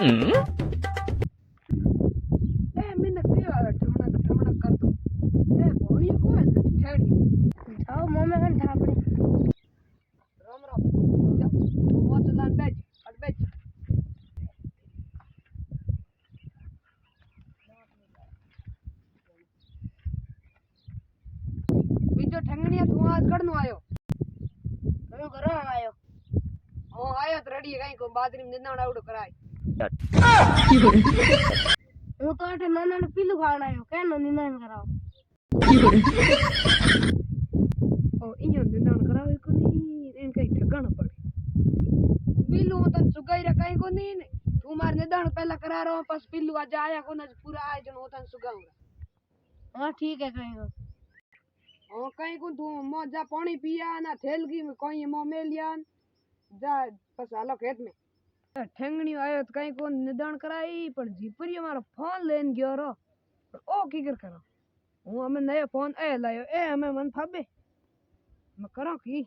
ए मैंने क्या ठमणक ठमणक कर दो ए भोणी को है ठेड़ी जाओ मोमे कन ठापड़े राम राम जा वो चलान बेच अट बेच बीजो ठंगणिया तू आज कड़नो आयो मैं करो आयो ओ आयो तो रेडी कहीं को बादरी में निंदा उड़ो कराय હું તો આટે નાના પીલું ખાણ આવ્યો કેનો નિંદન કરાવ ओ इयो निंदा करावे को नी एन कई ठगण पड़े पीलू तन सुगाई रे कहीं को नी तू मार निंदा पहला करा रो बस पीलू आज आया को न पूरा आए जन तन सुगाऊंगा हाँ ठीक है कहेगा ओ कहीं को तू मो जा पानी पिया ना थैलगी में कोई मो मेलिया जा बस हालो खेत में ठेंगणी आयो तो कहीं को निदान कराई पर जीपरी हमारा फोन लेन गयो रो ओ की करो हूं हमें नया फोन ए लायो ए हमें मन फाबे मैं करो की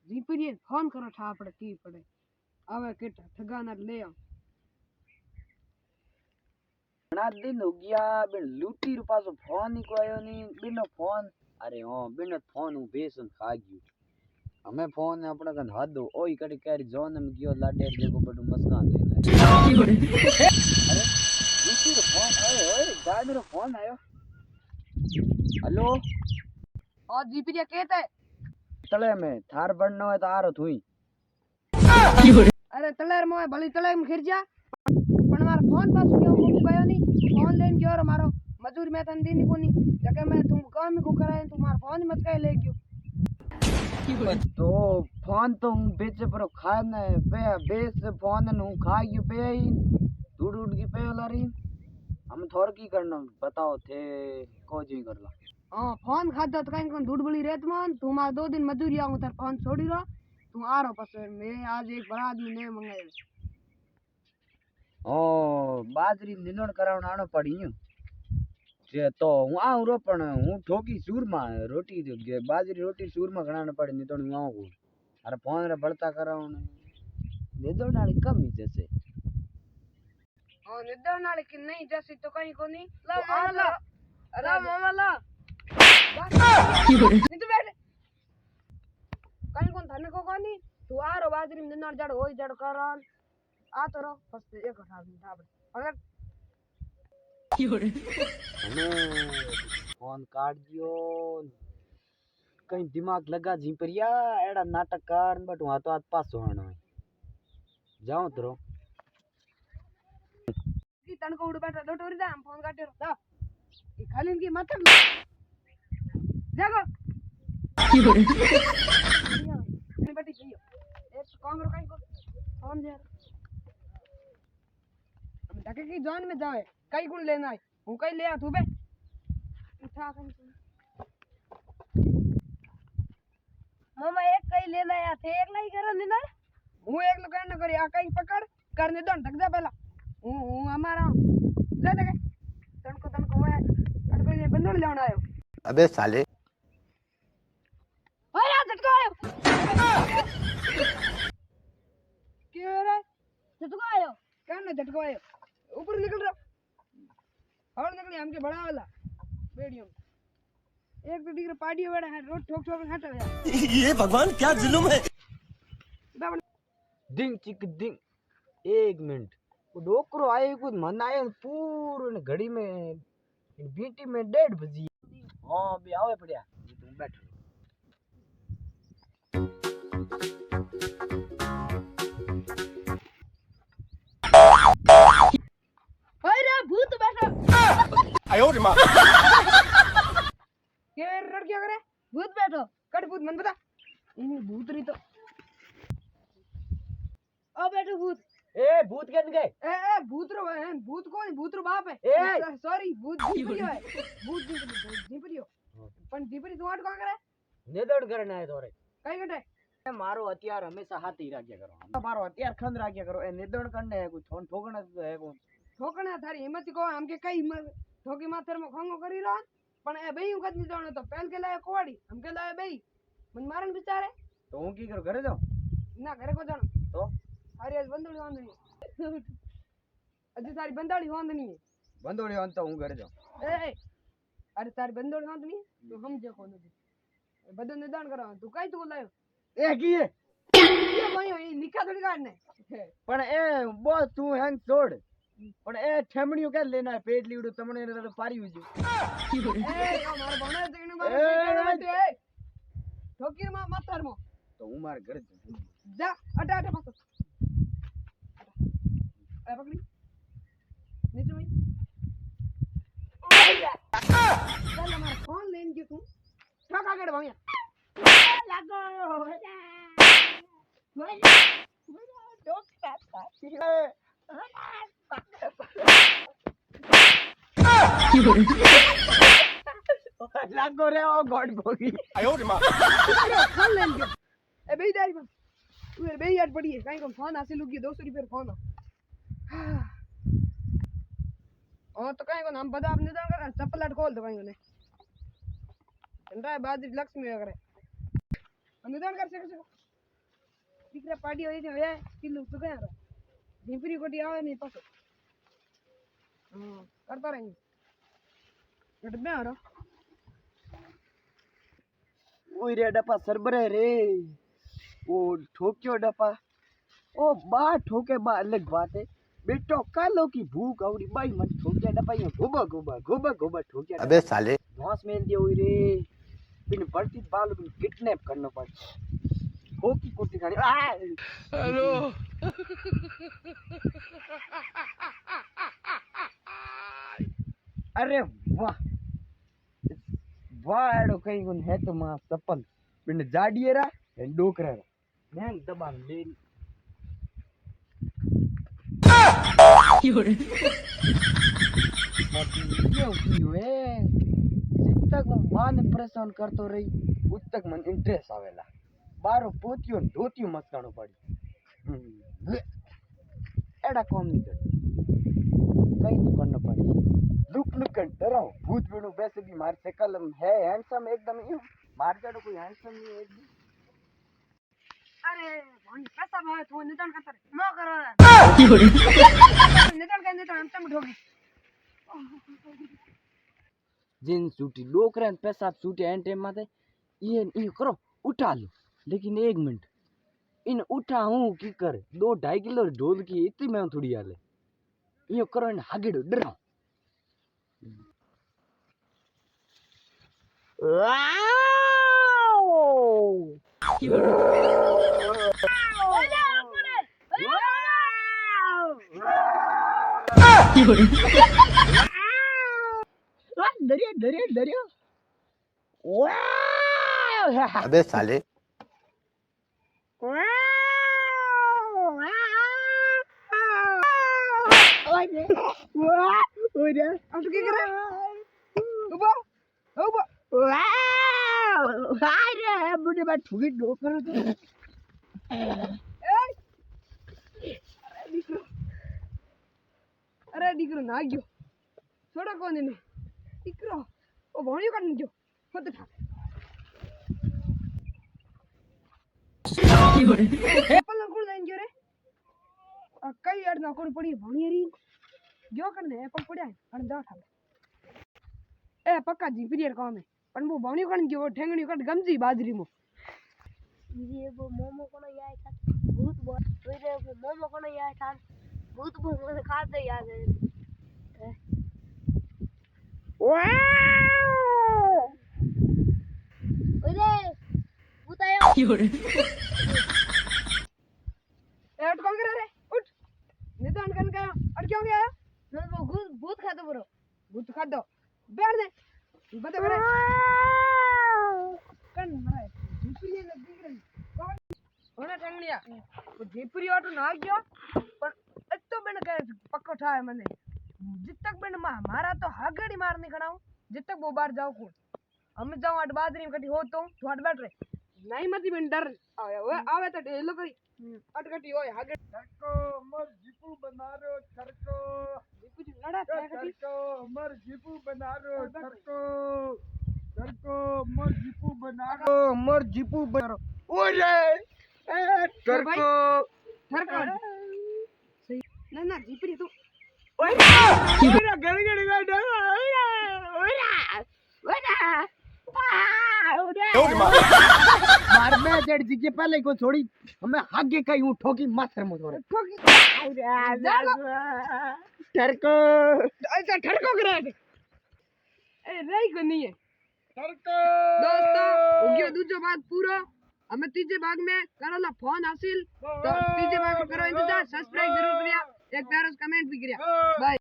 जीपरी फोन करो ठा पड़े की पड़े आवे के ठगाना ले आ घणा दिन हो गया बिन लूटी रो पासो फोन ही को आयो नी बिनो फोन अरे हां बिनो फोन हूं बेसन खा गयो हमें फोन अपना कन हाथ दो ओई कड़ी कैरी जोन में गयो लाडे देखो बडू मस्कान लेना अरे लूटी रो फोन आयो ओए गाय मेरो फोन आयो हेलो और जीपरी कहते तले में थार बननो है तो आरो थुई अरे तलेर मोए भली तले में खिर जा पण मार फोन पास क्यों गयो नी फोन लेन गयो रो मारो मजूर में तन दीनी कोनी जके मैं तुम काम को कराए तू मार फोन मत कहे ले गयो तो फोन तो हूं बेच पर खाने पे बेस फोन नु खा गयो पे ही उड़ उड़ की पे लारी हम थोर की करना बताओ थे को जी करला हां फोन खादा तो कहीं को दूड़बली रेत मान तू मार 2 दिन मजूरी आऊं तार फोन छोड़ी रो तू आ रो पस मैं आज एक बड़ा आदमी ने मंगायो ओ बाजरी निनोण करावण आनो पड़ी जे तो हूं आऊं रो पण हूं ठोकी सूरमा रोटी जो बाजरी रोटी सूरमा घणाने पड़ी नहीं तो हूं आऊं को अरे फोन रे बळता करावण निदोण वाली कम ही जैसे हां निदोण वाली की नहीं जैसी तो कहीं को नहीं ला मामा ला अरे मामा ला नहीं तो बैठ कहीं को धने को कोनी तू आ रो बाजरी में निनोण जड़ होई जड़ करान आ तो रो बस एक उठा अगर हमें फोन काट दियो कहीं दिमाग लगा जी परिया एड़ा नाटक कर बट वहां तो आज पास होना है जाऊं तो की तन को उड़ बैठा दो टोरी दा हम फोन काटे दा ई खाली की मत जागो नहीं बेटी जियो एक काम रो कहीं को फोन दे हम डके की जान में जावे कई गुण लेना है हूं कई ले आ तू बे उठा कहीं मामा एक कई लेना या थे एक नहीं करो निंदन हूं एक लो कहना करी आ कहीं पकड़ करने दो ढक जा पहला हूं हमारा ले दे तनको है अटको ये बंदूक लेना आयो अबे साले ओए यार झटको आयो क्यों रे झटको आयो कहना झटको आयो ऊपर निकल रहा और निकली हमके बड़ा वाला बेड़ियों एक तो डिग्री पार्टी बड़ा है रोड ठोक ठोक हट गया ये भगवान क्या जुल्म है डिंग चिक डिंग एक मिनट वो डोकरो आए कुछ मन आए पूर्ण घड़ी में बीटी में 1:30 बजी हां भी आवे पड़या तुम बैठो ओए रे भूत बैठा आयो रे मां के रड़ क्या करे भूत बैठो कट भूत मन बता इनी भूत री तो ओ बैठो भूत ए भूत कन गए ए भूत रो है भूत कौन भूत रो बाप है ए! सॉरी भूत जीपरियो है भूत जीपरियो पण जीपरी तू आट का करे नेदड़ करने आए तोरे कई गटे मारो हथियार हमेशा हाथ ही राख्या करो मारो हथियार खंद राख्या करो ए नेदड़ करने है कोई थोन ठोकना है कोई ठोकना थारी हिम्मत को हमके कई ठोकी माथर में खोंगो करी रो पण ए बेई कद नहीं जानो तो पहल के लाए कोवाड़ी हमके लाए बेई मन मारन बेचारे तो हूं की करो घरे जाओ ना घरे को जानो तो अरे બંદોળી વાંધણી હજી તારી બંદાળી વાંધણી બંદોળી વાંધતો હું ઘરે જાઉં. એ અરે તારી બંદોળી વાંધણી તું સમજે કોણ નથી બધું નિદાન કરવાનું તું કઈ તું લાયો એ કીએ એ ભાઈ એ લીખા થોડી કાઢ ને પણ એ બોસ તું હેંગ છોડ પણ એ ઠેમણીઓ કે લેના પેટ લીવડું તમને એને તો પાર્યું છે. એ મારો ભણો છે એને મારો ઠોકીર માં માથાર માં તો હું મારા ઘરે જાઉં. જા અટા અટા પાછો એ પકડી નીચે ભાઈ ચાલ મારો ફોન લઈને ગયો તું ઠોક આગળ ભાઈ લાગો લાગો રે ઓ ગોડ ભોગી. 哎呦我的妈！ ફોન લઈને ગયો એ બે દાઈ પણ તું બે યાદ પડી કઈ કો ફોન હાસિલ ગયો 200 રૂપિયા ફોન ઓ તો કઈ કો નામ બધા આપને જાણ કરે ચપ્પલાટ ખોલ તો કઈ ને ચંદ્રા બાદ લક્ષ્મી કરે નિદાન કરશે કે દીકરા પાડી હોય છે વે કિલ્લું તું ક્યાં રહે ઝીપરી કોટી આવે નહીં પાછો કરતા રહે એટલે બે હારો ઓય રે ડપા સરબરે રે ઓ ठोक्यो डपा ओ बा ठोके बा अलग बात है बेटो कालो की भूख आवड़ी बाई मन ठोक्या डपा ये गोबा गोबा गोबा गोबा ठोक्या. अबे साले घास मेल दिया हुई रे बिन बढ़ती बाल बिन किडनैप करना पड़ होकी कोटी खानी हेलो अरे वाह वाह एडो कहीं गुन है तो मां सपन बिन जाडियरा एंड डोकरा मैं दबान ले क्यों जब तक હું માને પરેશાન કરતો રહી ઉત તક મને ઇન્ટરેસ્ટ આવેલા બારો પોતિયો ધોતિયો મસ્કાણો પડી એડા કોમ નહીં કર કઈ તો કરનો પડી लुक लुक कर डराओ भूत बेणु वैसे भी मार शकल है हैंडसम एकदम यूं मार जाड़ो कोई हैंडसम नहीं है एकदम. અરે ભણી પૈસા ભાવે તું નિદાન કરતા રે નો કરવાના નિદાન કરીને તો એમ તેમ ઠોકી जिन सूटी डोकरा पैसा सूटी एंड टाइम माते ये करो उठा लो लेकिन एक मिनट इन उठा हूं की कर 2-2.5 किलो ढोल की इतनी मैं थोड़ी हाले ये करो इन हागेडो डराओ डरिया डरिया डरिया अबे साले अब तू क्या कर रहा है उबो उबो अरे बुढ़े बात ठुकी डोकर तो अरे દીકરો ના ગયો છોડો કોને ને દીકરો ઓ ભણ્યો કાઢ ગયો હોત ઠા એપલ કોણ લઈને ગયો રે આ કઈ અડ ના કોણ પડી ભણી રી ગયો કર ને એપલ પડ્યા અને જા ઠા એ પક્કા જી પીરિયડ કામે પણ હું ભણ્યો કાઢ ગયો ઠેંગણી કાઢ ગમજી બાજરીમાં ये वो मोमो कोना यार था भूत बोल रे वो मोमो कोना यार था भूत बोल मुझे खाते याद है ओरे भूत आया ए उठ कौन कर रे उठ निदान कन का और क्यों गया मैं वो भूत खाता ब्रो भूत खा दो बैठ दे बता करे कन मरे झीपरी ने दिख रही होना टंगलिया वो झीपरी ऑटो ना गयो पर एक तो मैंने कह पक्को ठाए मने जित तक मैंने मारा तो हागड़ी मारने खड़ा हूं जित तक वो बाहर जाओ कौन हम जाऊं अट बाजरी में कटी हो तो अट बैठ रहे नहीं मती मैंने डर आवे तो ढेलो करी अटकटी होय हागड़ी सरको मर जीपू बना रो सरको जीपू जी लड़ा क्या कटी सरको मर जीपू बना रो सरको सरको मर जीपू बना रो मर जीपू बना रो ओरे सरको सरको ना ना झीपड़ी तू मार में जड़ जी के पहले को छोड़ी हमें आगे कहीं ऊँ ठोकी माथर में थोड़े ठरको ऐसा ठड़को करे ए रही को नहीं है दोस्तों हो गयो दूसरा भाग पूरा हमें तीसरे भाग में करोला फोन हासिल तो तीसरे भाग में करो इंतजार सब्सक्राइब जरूर करिया एक प्यारा कमेंट भी करिया बाय।